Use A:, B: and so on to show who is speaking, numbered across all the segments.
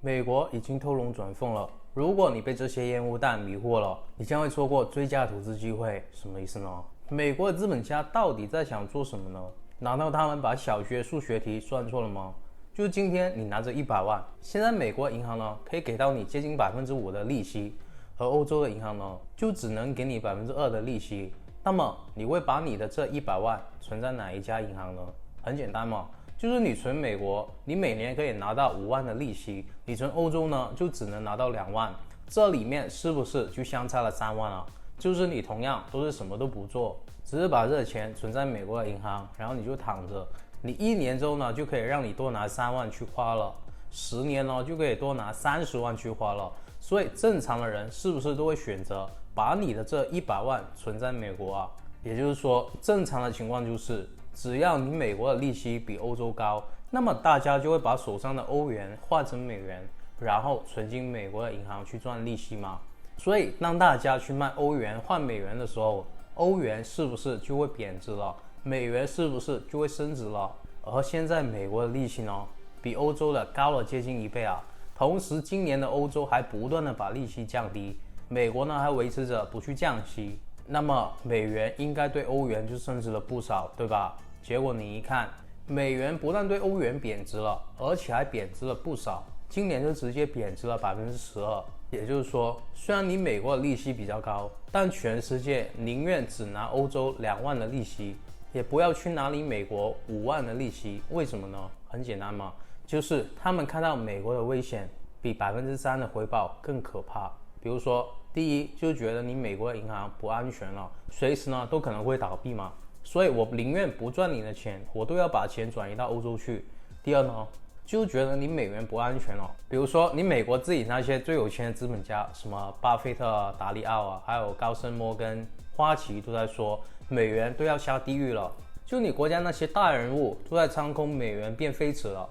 A: 美国已经偷龙转凤了。如果你被这些烟雾弹迷惑了，你将会错过最佳投资机会。什么意思呢？美国的资本家到底在想做什么呢？难道他们把小学数学题算错了吗？就是今天你拿着100万，现在美国银行呢可以给到你接近5%的利息，而欧洲的银行呢就只能给你2%的利息。那么你会把你的这100万存在哪一家银行呢？很简单嘛，就是你存美国，你每年可以拿到5万的利息；你存欧洲呢，就只能拿到2万。这里面是不是就相差了3万啊？就是你同样都是什么都不做，只是把这钱存在美国的银行，然后你就躺着，你1年之后呢，就可以让你多拿3万去花了；10年呢，就可以多拿30万去花了。所以正常的人是不是都会选择把你的这100万存在美国啊？也就是说，正常的情况就是，只要你美国的利息比欧洲高，那么大家就会把手上的欧元换成美元，然后存进美国的银行去赚利息嘛。所以当大家去卖欧元换美元的时候，欧元是不是就会贬值了？美元是不是就会升值了？而现在美国的利息呢，比欧洲的高了接近1倍啊。同时，今年的欧洲还不断的把利息降低，美国呢还维持着不去降息。那么美元应该对欧元就升值了不少，对吧？结果你一看，美元不但对欧元贬值了，而且还贬值了不少，今年就直接贬值了12%。也就是说，虽然你美国的利息比较高，但全世界宁愿只拿欧洲2万的利息，也不要去拿你美国5万的利息。为什么呢？很简单嘛，就是他们看到美国的危险比3%的回报更可怕。比如说，第一就是觉得你美国的银行不安全了，随时呢都可能会倒闭嘛，所以我宁愿不赚你的钱，我都要把钱转移到欧洲去。第二呢，就觉得你美元不安全了，比如说你美国自己那些最有钱的资本家，什么巴菲特、达里奥啊，还有高盛、摩根、花旗都在说美元都要下地狱了，就你国家那些大人物都在唱空美元变废纸了。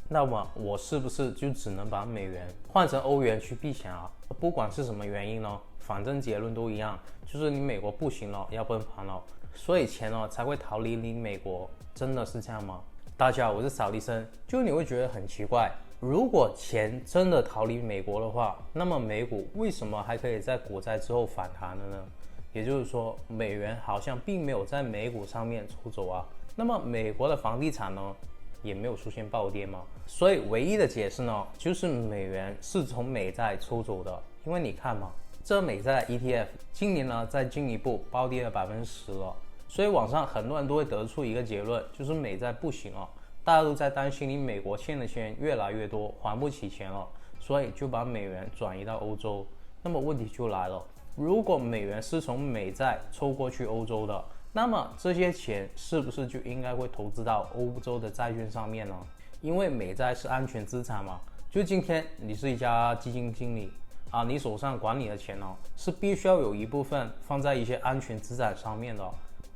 A: 那么我是不是就只能把美元换成欧元去避险啊？不管是什么原因呢，反正结论都一样，就是你美国不行了，要崩盘了，所以钱呢才会逃离你美国。真的是这样吗？大家好，我是扫地僧。就你会觉得很奇怪，如果钱真的逃离美国的话，那么美股为什么还可以在股灾之后反弹了呢？也就是说，美元好像并没有在美股上面抽走啊。那么美国的房地产呢？也没有出现暴跌嘛，所以唯一的解释呢，就是美元是从美债抽走的。因为你看嘛，这美债 ETF 今年呢再进一步暴跌了10%了，所以网上很多人都会得出一个结论，就是美债不行了，大家都在担心你美国欠的钱越来越多，还不起钱了，所以就把美元转移到欧洲。那么问题就来了，如果美元是从美债抽过去欧洲的，那么这些钱是不是就应该会投资到欧洲的债券上面呢？因为美债是安全资产嘛。就今天你是一家基金经理啊，你手上管理的钱呢，是必须要有一部分放在一些安全资产上面的，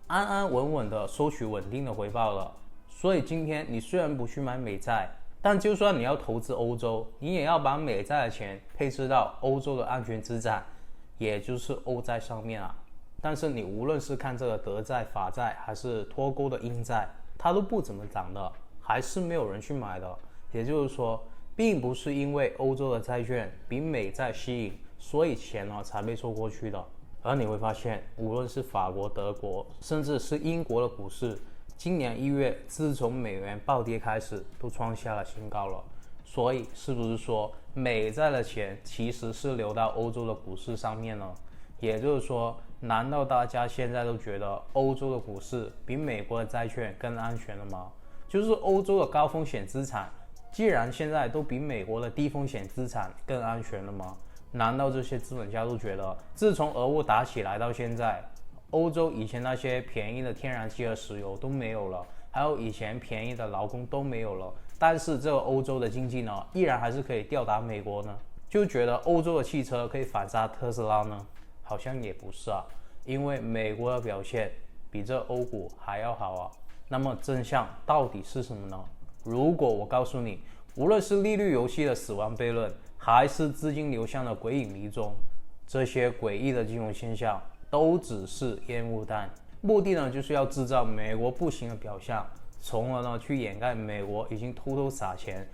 A: 安安稳稳的收取稳定的回报了。所以今天你虽然不去买美债，但就算你要投资欧洲，你也要把美债的钱配置到欧洲的安全资产，也就是欧债上面啊。但是你无论是看这个德债、法债，还是脱钩的英债，它都不怎么涨的，还是没有人去买的。也就是说，并不是因为欧洲的债券比美债吸引，所以钱呢才被抽过去的。而你会发现，无论是法国、德国，甚至是英国的股市，今年1月自从美元暴跌开始，都创下了新高了。所以是不是说美债的钱其实是流到欧洲的股市上面呢？也就是说，难道大家现在都觉得欧洲的股市比美国的债券更安全了吗？就是欧洲的高风险资产，既然现在都比美国的低风险资产更安全了吗？难道这些资本家都觉得，自从俄乌打起来到现在，欧洲以前那些便宜的天然气和石油都没有了，还有以前便宜的劳工都没有了，但是这个欧洲的经济呢，依然还是可以吊打美国呢？就觉得欧洲的汽车可以反杀特斯拉呢？好像也不是啊，因为美国的表现比这欧股还要好啊。那么真相到底是什么呢？如果我告诉你，无论是利率游戏的死亡悖论，还是资金流向的鬼影迷踪，这些诡异的金融现象都只是烟雾弹，目的呢就是要制造美国不行的表象，从而呢去掩盖美国已经偷偷撒钱，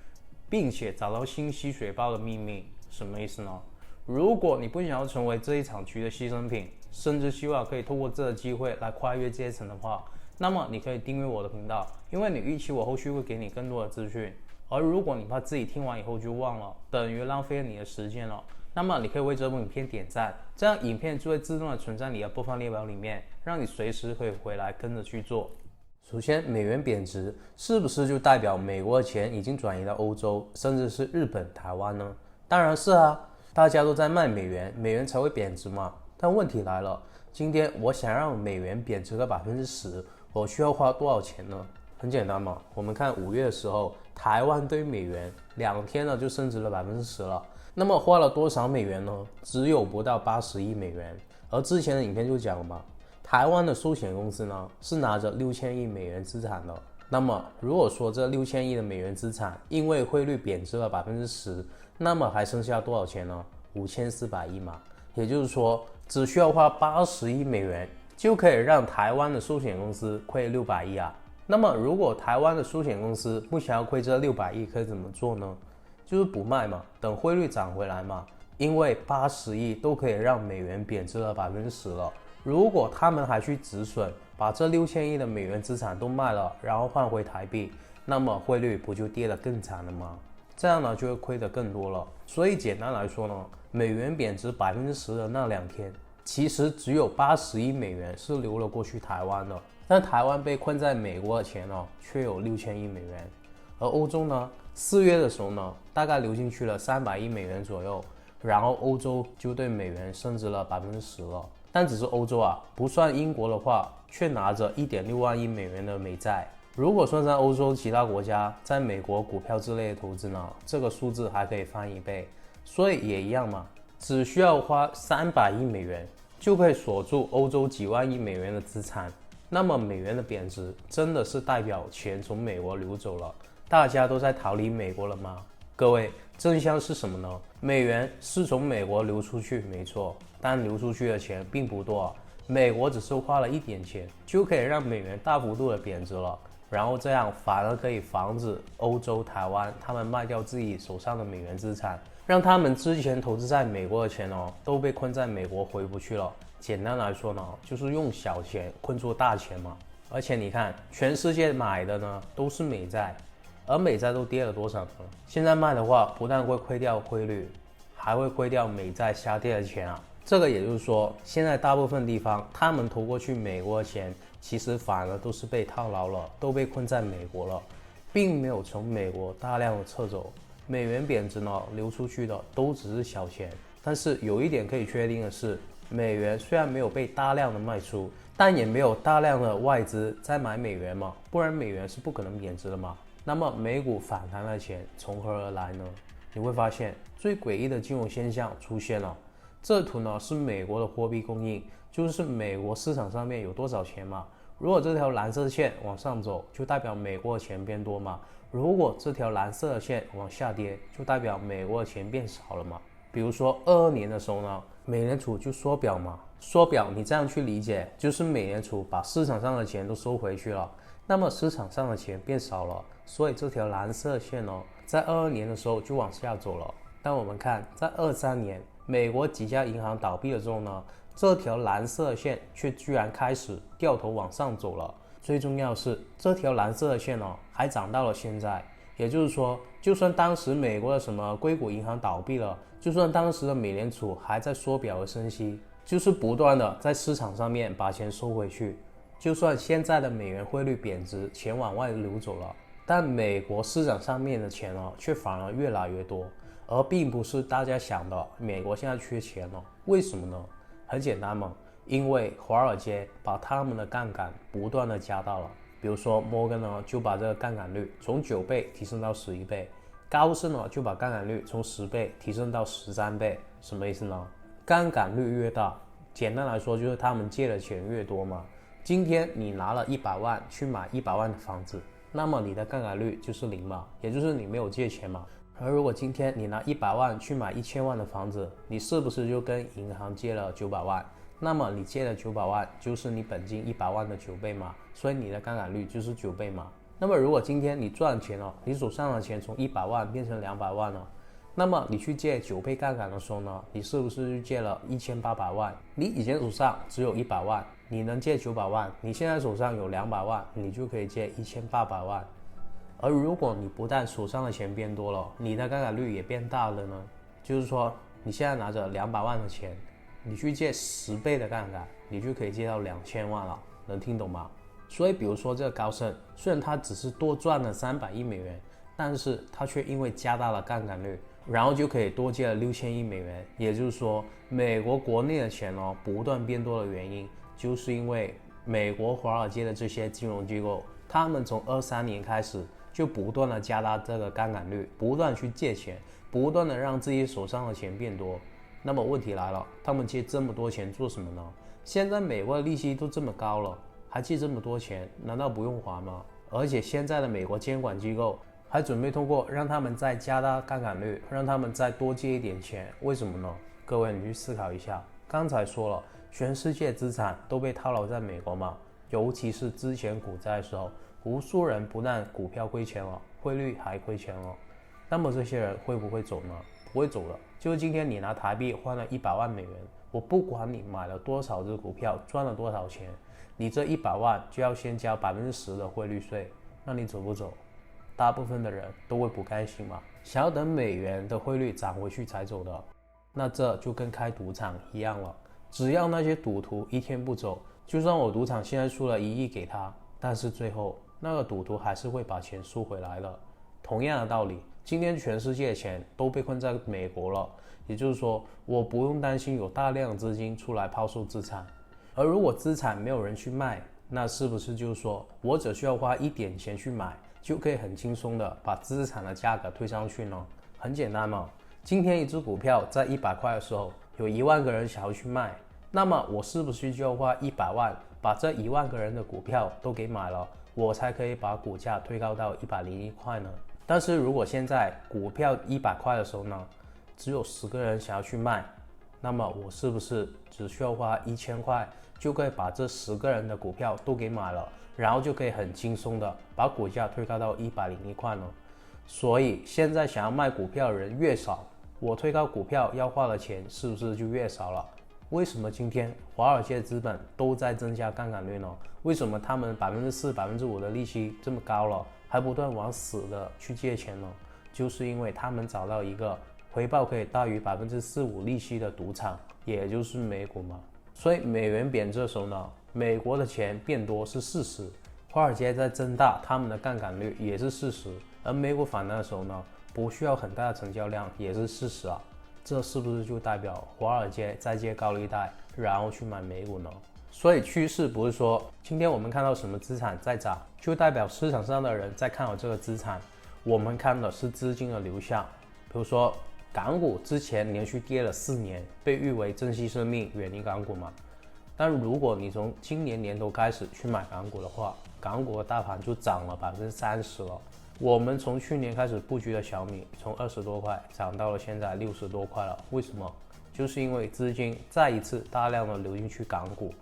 A: 并且找到新吸水报的秘密。什么意思呢？如果你不想要成为这一场局的牺牲品，甚至希望可以透过这个机会来跨越阶层的话，那么你可以订阅我的频道，因为你预期我后续会给你更多的资讯。而如果你怕自己听完以后就忘了，等于浪费了你的时间了，那么你可以为这部影片点赞，这样影片就会自动的存在你的播放列表里面，让你随时可以回来跟着去做。首先，美元贬值是不是就代表美国的钱已经转移到欧洲，甚至是日本、台湾呢？当然是啊，大家都在卖美元，美元才会贬值嘛。但问题来了，今天我想让美元贬值个10%，我需要花多少钱呢？很简单嘛，我们看5月的时候，台湾对美元2天呢就升值了10%了。那么花了多少美元呢？只有不到80亿美元。而之前的影片就讲了嘛，台湾的寿险公司呢是拿着6000亿美元资产的。那么如果说这6000亿的美元资产因为汇率贬值了10%，那么还剩下多少钱呢？5400亿嘛。也就是说，只需要花80亿美元就可以让台湾的寿险公司亏600亿啊。那么如果台湾的寿险公司不想要亏这600亿，可以怎么做呢？就是不卖嘛，等汇率涨回来嘛。因为80亿都可以让美元贬值了10%了，如果他们还去止损，把这6000亿的美元资产都卖了，然后换回台币，那么汇率不就跌得更惨了吗？这样呢就会亏得更多了。所以简单来说呢，美元贬值10%的那2天，其实只有80亿美元是流了过去台湾的，但台湾被困在美国的钱呢，却有6000亿美元。而欧洲呢，4月的时候呢，大概流进去了300亿美元左右，然后欧洲就对美元升值了10%了。但只是欧洲啊，不算英国的话，却拿着1.6万亿美元的美债。如果算上欧洲其他国家在美国股票之类的投资呢，这个数字还可以翻1倍。所以也一样嘛，只需要花300亿美元就可以锁住欧洲几万亿美元的资产。那么美元的贬值真的是代表钱从美国流走了，大家都在逃离美国了吗？各位，真相是什么呢？美元是从美国流出去，没错，但流出去的钱并不多，美国只是花了一点钱就可以让美元大幅度的贬值了，然后这样反而可以防止欧洲、台湾他们卖掉自己手上的美元资产，让他们之前投资在美国的钱都被困在美国回不去了。简单来说呢，就是用小钱困住大钱嘛。而且你看，全世界买的呢都是美债，而美债都跌了多少呢？现在卖的话，不但会亏掉汇率，还会亏掉美债下跌的钱啊。这个也就是说，现在大部分地方他们投过去美国的钱，其实反而都是被套牢了，都被困在美国了，并没有从美国大量的撤走。美元贬值呢，流出去的都只是小钱。但是有一点可以确定的是，美元虽然没有被大量的卖出，但也没有大量的外资在买美元嘛，不然美元是不可能贬值的嘛。那么美股反弹的钱从何而来呢？你会发现最诡异的金融现象出现了。这图呢是美国的货币供应，就是美国市场上面有多少钱嘛。如果这条蓝色线往上走，就代表美国的钱变多嘛。如果这条蓝色的线往下跌，就代表美国的钱变少了嘛。比如说22年的时候呢，美联储就缩表嘛。缩表你这样去理解，就是美联储把市场上的钱都收回去了，那么市场上的钱变少了，所以这条蓝色线呢，在22年的时候就往下走了。但我们看，在23年，美国几家银行倒闭了之后呢，这条蓝色线却居然开始掉头往上走了。最重要的是，这条蓝色的线还涨到了现在。也就是说，就算当时美国的什么硅谷银行倒闭了，就算当时的美联储还在缩表和升息，就是不断的在市场上面把钱收回去，就算现在的美元汇率贬值，钱往外流走了，但美国市场上面的钱却反而越来越多，而并不是大家想的美国现在缺钱了。为什么呢？很简单嘛，因为华尔街把他们的杠杆不断的加大了。比如说摩根呢就把这个杠杆率从9倍提升到11倍，高盛呢就把杠杆率从10倍提升到13倍。什么意思呢？杠杆率越大，简单来说就是他们借的钱越多嘛。今天你拿了100万去买100万的房子，那么你的杠杆率就是0嘛，也就是你没有借钱嘛。而如果今天你拿100万去买1000万的房子，你是不是就跟银行借了900万？那么你借的900万就是你本金100万的9倍嘛，所以你的杠杆率就是9倍嘛。那么如果今天你赚钱了，你手上的钱从100万变成200万了，那么你去借9倍杠杆的时候呢，你是不是就借了1800万？你以前手上只有100万，你能借900万，你现在手上有200万，你就可以借1800万。而如果你不但手上的钱变多了，你的杠杆率也变大了呢，就是说你现在拿着200万的钱，你去借10倍的杠杆，你就可以借到2000万了，能听懂吗？所以比如说这个高盛，虽然他只是多赚了300亿美元，但是他却因为加大了杠杆率，然后就可以多借了6000亿美元。也就是说，美国国内的钱不断变多的原因，就是因为美国华尔街的这些金融机构，他们从23年开始就不断的加大这个杠杆率，不断去借钱，不断的让自己手上的钱变多。那么问题来了，他们借这么多钱做什么呢？现在美国的利息都这么高了，还借这么多钱，难道不用还吗？而且现在的美国监管机构还准备通过让他们再加大杠杆率，让他们再多借一点钱，为什么呢？各位你去思考一下，刚才说了，全世界资产都被套牢在美国嘛，尤其是之前股灾的时候，无数人不但股票亏钱了，汇率还亏钱了。那么这些人会不会走呢？不会走了。就是今天你拿台币换了100万美元，我不管你买了多少只股票，赚了多少钱，你这100万就要先交10%的汇率税，那你走不走？大部分的人都会不甘心嘛，想要等美元的汇率涨回去才走的。那这就跟开赌场一样了，只要那些赌徒一天不走，就算我赌场现在出了1亿给他，但是最后那个赌徒还是会把钱输回来的。同样的道理，今天全世界的钱都被困在美国了，也就是说，我不用担心有大量的资金出来抛售资产。而如果资产没有人去卖，那是不是就是说我只需要花一点钱去买，就可以很轻松的把资产的价格推上去呢？很简单嘛，今天一只股票在100块的时候，有1万个人想要去卖，那么我是不是就要花100万把这1万个人的股票都给买了，我才可以把股价推高到101块呢？但是如果现在股票100块的时候呢，只有10个人想要去卖，那么我是不是只需要花1000块就可以把这10个人的股票都给买了，然后就可以很轻松的把股价推高到101块呢？所以现在想要卖股票的人越少，我推高股票要花的钱是不是就越少了？为什么今天华尔街资本都在增加杠杆率呢？为什么他们4%、5%的利息这么高了，还不断往死的去借钱呢？就是因为他们找到一个回报可以大于4%、5%利息的赌场，也就是美股嘛。所以美元贬值的时候呢，美国的钱变多是事实，华尔街在增大他们的杠杆率也是事实，而美股反弹的时候呢，不需要很大的成交量也是事实啊。这是不是就代表华尔街在借高利贷，然后去买美股呢？所以趋势不是说今天我们看到什么资产在涨，就代表市场上的人在看好这个资产。我们看的是资金的流向。比如说港股之前连续跌了4年，被誉为珍惜生命，远离港股嘛。但如果你从今年年头开始去买港股的话，港股的大盘就涨了30%了。我们从去年开始布局的小米，从20多块涨到了现在60多块了。为什么？就是因为资金再一次大量的流进去港股，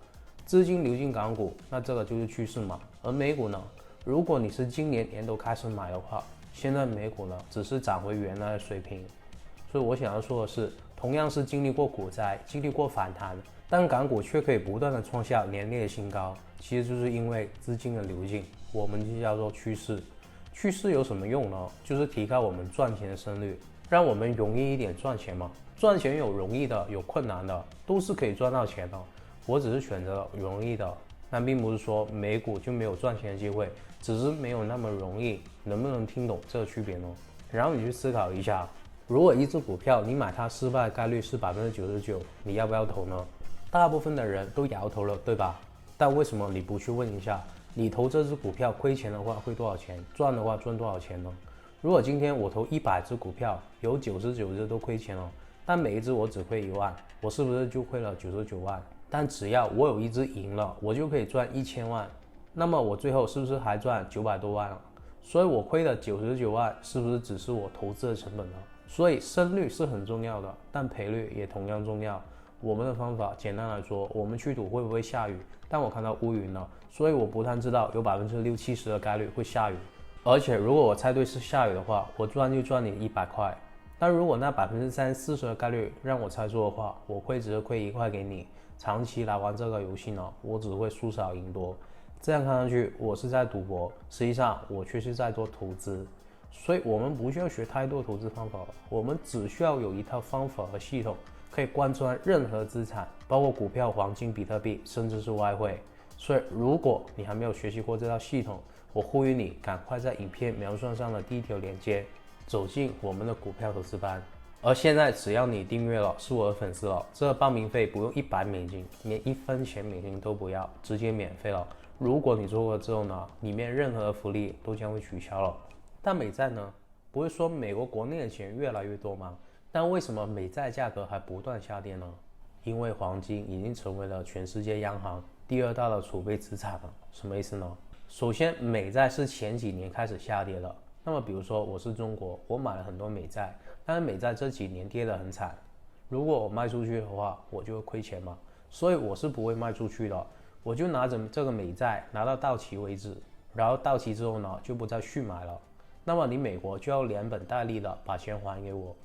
A: 资金流进港股，那这个就是趋势嘛。而美股呢，如果你是今年年头开始买的话，现在美股呢只是涨回原来的水平。所以我想要说的是，同样是经历过股灾，经历过反弹，但港股却可以不断的创下年内的新高，其实就是因为资金的流进，我们就叫做趋势。趋势有什么用呢？就是提高我们赚钱的胜率，让我们容易一点赚钱嘛。赚钱有容易的，有困难的，都是可以赚到钱的。我只是选择容易的，但并不是说美股就没有赚钱的机会，只是没有那么容易。能不能听懂这个区别呢？然后你去思考一下，如果一只股票你买它失败的概率是99%，你要不要投呢？大部分的人都摇头了，对吧？但为什么你不去问一下，你投这只股票亏钱的话会多少钱，赚的话赚多少钱呢？如果今天我投100只股票，有99只都亏钱了，但每一只我只亏1万，我是不是就亏了99万？但只要我有一只赢了，我就可以赚1000万，那么我最后是不是还赚900多万了？所以我亏了99万，是不是只是我投资的成本呢？所以胜率是很重要的，但赔率也同样重要。我们的方法简单来说，我们去赌会不会下雨，但我看到乌云了，所以我不但知道有60%-70%的概率会下雨，而且如果我猜对是下雨的话，我赚就赚你100块。但如果那30-40%的概率让我猜错的话，我会只是亏1块给你。长期来玩这个游戏呢，我只会输少赢多。这样看上去我是在赌博，实际上我却是在做投资。所以我们不需要学太多投资方法，我们只需要有一套方法和系统，可以贯穿任何资产，包括股票、黄金、比特币，甚至是外汇。所以如果你还没有学习过这套系统，我呼吁你赶快在影片描述上的第一条链接走进我们的股票投资班。而现在只要你订阅了，是我的粉丝了，这个报名费不用$100，连1分钱美金都不要，直接免费了。如果你做过之后呢，里面任何的福利都将会取消了。但美债呢，不会说美国国内的钱越来越多吗？但为什么美债价格还不断下跌呢？因为黄金已经成为了全世界央行第2大的储备资产了。什么意思呢？首先，美债是前几年开始下跌的。那么比如说我是中国，我买了很多美债，但是美债这几年跌得很惨，如果我卖出去的话，我就会亏钱嘛，所以我是不会卖出去的，我就拿着这个美债拿到到期为止，然后到期之后呢，就不再续买了。那么你美国就要连本带利的把钱还给我。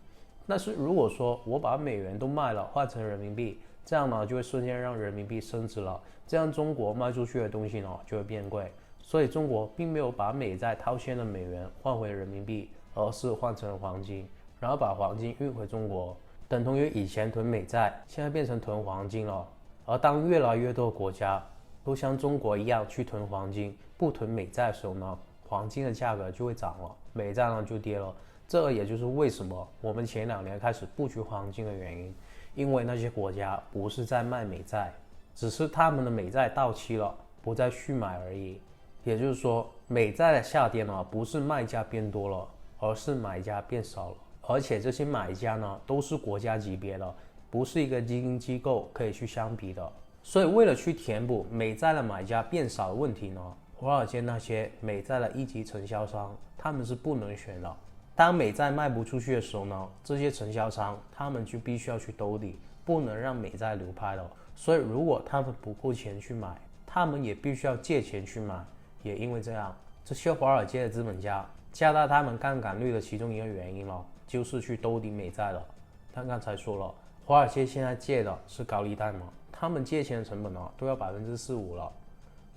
A: 但是如果说我把美元都卖了换成人民币，这样呢就会瞬间让人民币升值了，这样中国卖出去的东西呢就会变贵。所以中国并没有把美债套现的美元换回人民币，而是换成了黄金，然后把黄金运回中国，等同于以前囤美债，现在变成囤黄金了。而当越来越多国家都像中国一样去囤黄金，不囤美债的时候呢，黄金的价格就会涨了，美债呢就跌了。这也就是为什么我们前2年开始布局黄金的原因，因为那些国家不是在卖美债，只是他们的美债到期了，不再续买而已。也就是说，美债的下跌呢，不是卖家变多了，而是买家变少了。而且这些买家呢，都是国家级别的，不是一个基金机构可以去相比的。所以为了去填补美债的买家变少的问题呢，华尔街那些美债的一级承销商，他们是不能选的。当美债卖不出去的时候呢，这些承销商他们就必须要去兜底，不能让美债流拍了。所以如果他们不够钱去买，他们也必须要借钱去买。也因为这样，这些华尔街的资本家加大他们杠杆率的其中一个原因了，就是去兜底美债了。但刚才说了，华尔街现在借的是高利贷嘛，他们借钱的成本呢都要4%-5%了。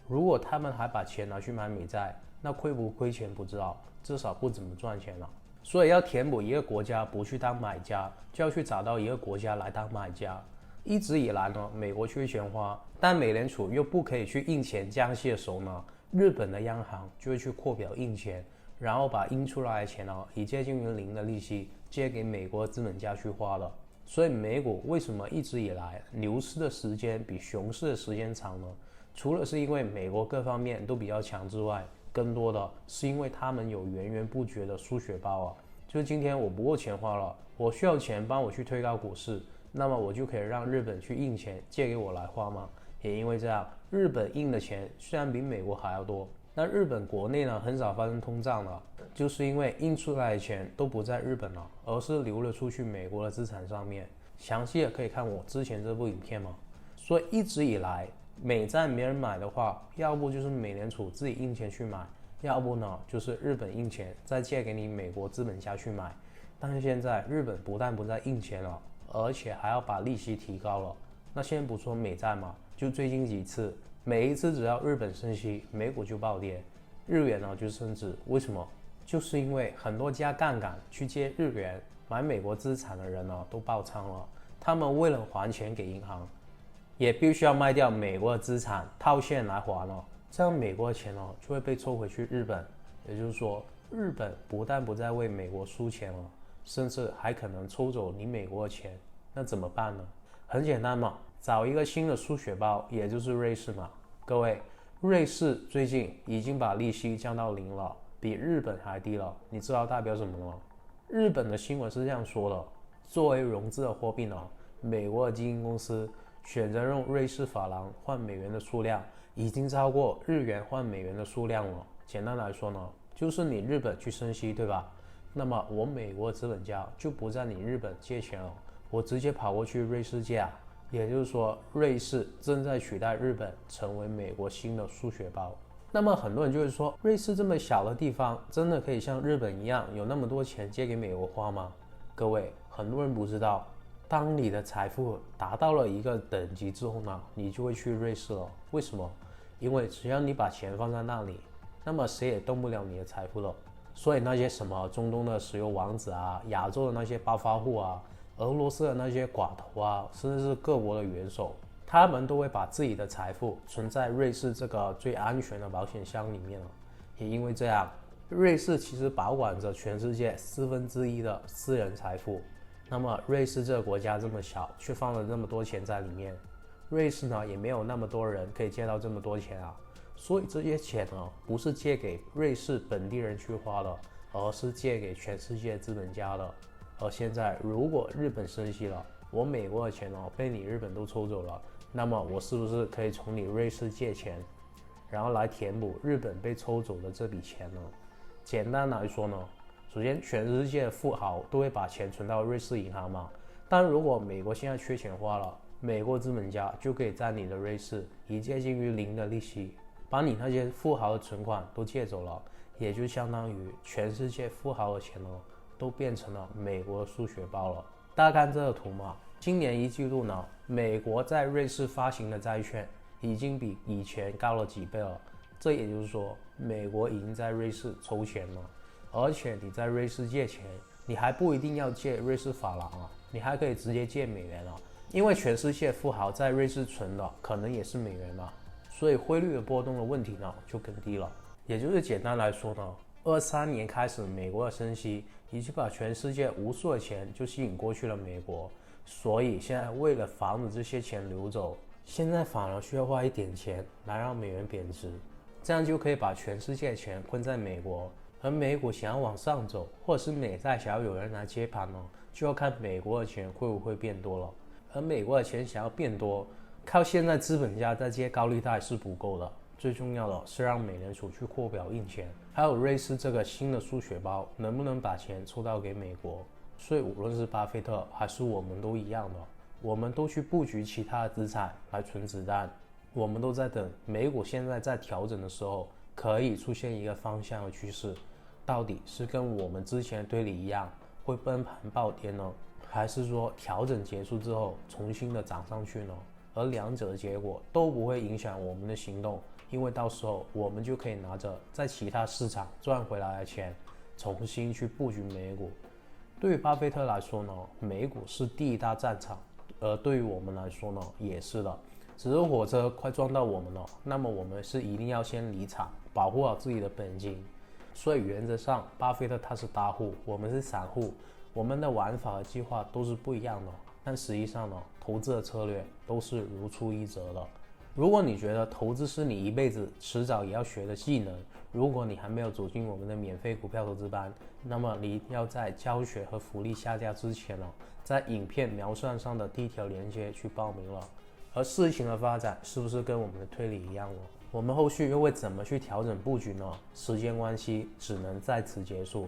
A: 如果他们还把钱拿去买美债，那亏不亏钱不知道，至少不怎么赚钱了。所以要填补一个国家不去当买家，就要去找到一个国家来当买家。一直以来呢，美国缺钱花，但美联储又不可以去印钱降息的时候呢，日本的央行就会去扩表印钱，然后把印出来的钱呢，以接近于0的利息借给美国资本家去花了。所以美股为什么一直以来牛市的时间比熊市的时间长呢？除了是因为美国各方面都比较强之外，更多的是因为他们有源源不绝的输血包啊。就是今天我不够钱花了，我需要钱帮我去推高股市，那么我就可以让日本去印钱借给我来花吗？也因为这样，日本印的钱虽然比美国还要多，但日本国内呢很少发生通胀了，就是因为印出来的钱都不在日本了，而是流了出去美国的资产上面。详细的可以看我之前这部影片嘛。所以一直以来，美债没人买的话，要不就是美联储自己印钱去买，要不呢就是日本印钱再借给你美国资本家去买。但是现在日本不但不再印钱了，而且还要把利息提高了。那先不说美债嘛，就最近几次，每一次只要日本升息，美股就暴跌，日元呢就升值。为什么？就是因为很多加杠杆去借日元买美国资产的人呢都爆仓了，他们为了还钱给银行，也必须要卖掉美国的资产套现来还了，这样美国的钱呢就会被抽回去日本。也就是说，日本不但不再为美国输钱了，甚至还可能抽走你美国的钱。那怎么办呢？很简单嘛，找一个新的输血包，也就是瑞士嘛。各位，瑞士最近已经把利息降到0了，比日本还低了。你知道代表什么吗？日本的新闻是这样说的：作为融资的货币呢，美国的基金公司选择用瑞士法郎换美元的数量已经超过日元换美元的数量了。简单来说呢，就是你日本去升息，对吧？那么我美国的资本家就不在你日本借钱了，我直接跑过去瑞士借啊。也就是说，瑞士正在取代日本成为美国新的数学包。那么很多人就会说，瑞士这么小的地方，真的可以像日本一样有那么多钱借给美国花吗？各位，很多人不知道，当你的财富达到了一个等级之后呢，你就会去瑞士了。为什么？因为只要你把钱放在那里，那么谁也动不了你的财富了。所以那些什么中东的石油王子啊，亚洲的那些暴发户啊，俄罗斯的那些寡头啊，甚至是各国的元首，他们都会把自己的财富存在瑞士这个最安全的保险箱里面了。也因为这样，瑞士其实保管着全世界1/4的私人财富。那么瑞士这个国家这么小，却放了这么多钱在里面，瑞士呢也没有那么多人可以借到这么多钱啊。所以这些钱呢，不是借给瑞士本地人去花的，而是借给全世界资本家的。而现在，如果日本生气了，我美国的钱哦被你日本都抽走了，那么我是不是可以从你瑞士借钱，然后来填补日本被抽走的这笔钱呢？简单来说呢，首先全世界的富豪都会把钱存到瑞士银行嘛，但如果美国现在缺钱花了，美国资本家就可以在你的瑞士以接近于零的利息，把你那些富豪的存款都借走了，也就相当于全世界富豪的钱呢，都变成了美国的数学包了。大家看这个图嘛，今年一季度呢，美国在瑞士发行的债券已经比以前高了几倍了。这也就是说，美国已经在瑞士抽钱了。而且你在瑞士借钱，你还不一定要借瑞士法郎啊，你还可以直接借美元啊，因为全世界富豪在瑞士存的可能也是美元嘛。所以汇率的波动的问题呢就更低了。也就是简单来说呢，23年开始美国的升息已经把全世界无数的钱就吸引过去了美国，所以现在为了防止这些钱流走，现在反而需要花一点钱来让美元贬值，这样就可以把全世界的钱困在美国。而美股想要往上走，或者是美债想要有人来接盘呢，就要看美国的钱会不会变多了。而美国的钱想要变多，靠现在资本家在借高利贷是不够的，最重要的是让美联储去扩表印钱，还有瑞士这个新的数学包能不能把钱抽到给美国。所以无论是巴菲特还是我们都一样的，我们都去布局其他的资产来存子弹，我们都在等美股现在在调整的时候可以出现一个方向的趋势，到底是跟我们之前的推理一样会崩盘暴跌呢，还是说调整结束之后重新的涨上去呢？而两者的结果都不会影响我们的行动，因为到时候我们就可以拿着在其他市场赚回来的钱重新去布局美股。对于巴菲特来说呢，美股是第一大战场，而对于我们来说呢也是的，只是火车快撞到我们了，那么我们是一定要先离场，保护好自己的本金。所以原则上巴菲特他是大户，我们是散户，我们的玩法和计划都是不一样的，但实际上呢，投资的策略都是如出一辙的。如果你觉得投资是你一辈子迟早也要学的技能，如果你还没有走进我们的免费股票投资班，那么你一定要在教学和福利下架之前呢，在影片描述上的第一条链接去报名了。而事情的发展是不是跟我们的推理一样呢？我们后续又会怎么去调整布局呢？时间关系只能在此结束。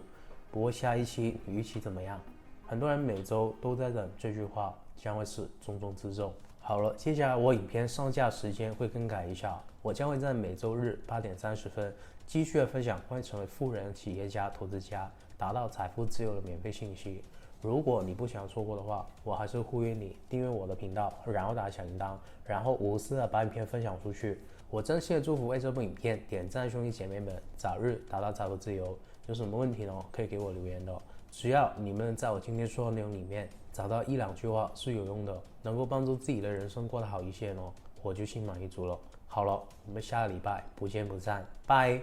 A: 不过下一期你预期怎么样？很多人每周都在等这句话，将会是重中之重。好了，接下来我影片上架时间会更改一下，我将会在每周日8点30分继续的分享关于成为富人、企业家、投资家、达到财富自由的免费信息。如果你不想错过的话，我还是呼吁你订阅我的频道，然后打小铃铛，然后无私的把影片分享出去。我真心的祝福为这部影片点赞兄弟姐妹们早日达到财富自由。有什么问题呢？可以给我留言的。只要你们在我今天说的内容里面找到1-2句话是有用的，能够帮助自己的人生过得好一些呢，我就心满意足了。好了，我们下个礼拜不见不散，拜。